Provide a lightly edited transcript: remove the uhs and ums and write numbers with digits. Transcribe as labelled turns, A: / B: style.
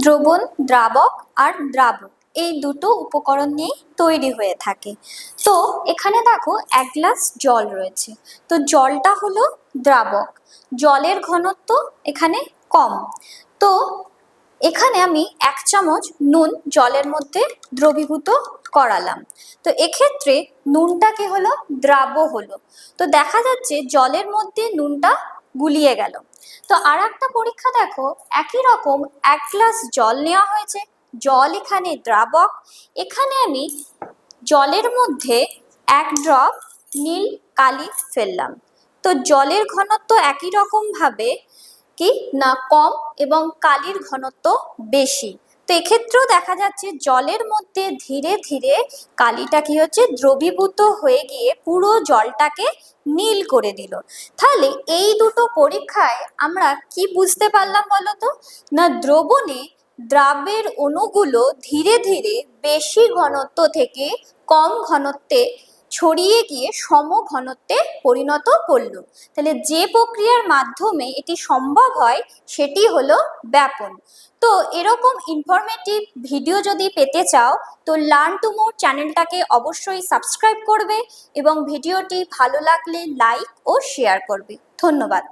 A: দ্রবণ, দ্রাবক আর দ্রাবক এই দুটো উপকরণ নিয়ে তৈরি হয়ে থাকে। তো এখানে দেখো এক গ্লাস জল রয়েছে, তো জলটা হলো দ্রাবক, জলের ঘনত্ব এখানে কম। তো এখানে আমি 1 চামচ নুন জলের মধ্যে দ্রবীভূত করালাম। তো এক্ষেত্রে নুনটা কি হলো, দ্রাব্য হলো। তো দেখা যাচ্ছে জলের মধ্যে নুনটা গুলিয়ে গেল। তো আর একটা পরীক্ষা দেখো, একই রকম 1 গ্লাস জল নেওয়া হয়েছে, জল এখানে দ্রাবক, এখানে আমি জলের মধ্যে 1 ড্রপ নীল কালি ফেললাম। তো জলের ঘনত্ব একই রকম ভাবে কি না কম এবং কালির ঘনত্ব বেশি। তো এক্ষেত্রেও দেখা যাচ্ছে জলের মধ্যে ধীরে ধীরে কালিটা কি হচ্ছে, দ্রবীভূত হয়ে গিয়ে পুরো জলটাকে নীল করে দিল। তাহলে এই দুটো পরীক্ষায় আমরা কি বুঝতে পারলাম বলতো, না দ্রবণে দ্রাবের অণুগুলো ধীরে ধীরে বেশি ঘনত্ব থেকে কম ঘনত্বে ছড়িয়ে গিয়ে সম ঘনত্বে পরিণত করলো। তাহলে যে প্রক্রিয়ার মাধ্যমে এটি সম্ভব হয় সেটি হলো ব্যাপন। তো এরকম ইনফরমেটিভ ভিডিও যদি পেতে চাও তো লার্ন টু মোর চ্যানেলটাকে অবশ্যই সাবস্ক্রাইব করবে এবং ভিডিওটি ভালো লাগলে লাইক ও শেয়ার করবে। ধন্যবাদ।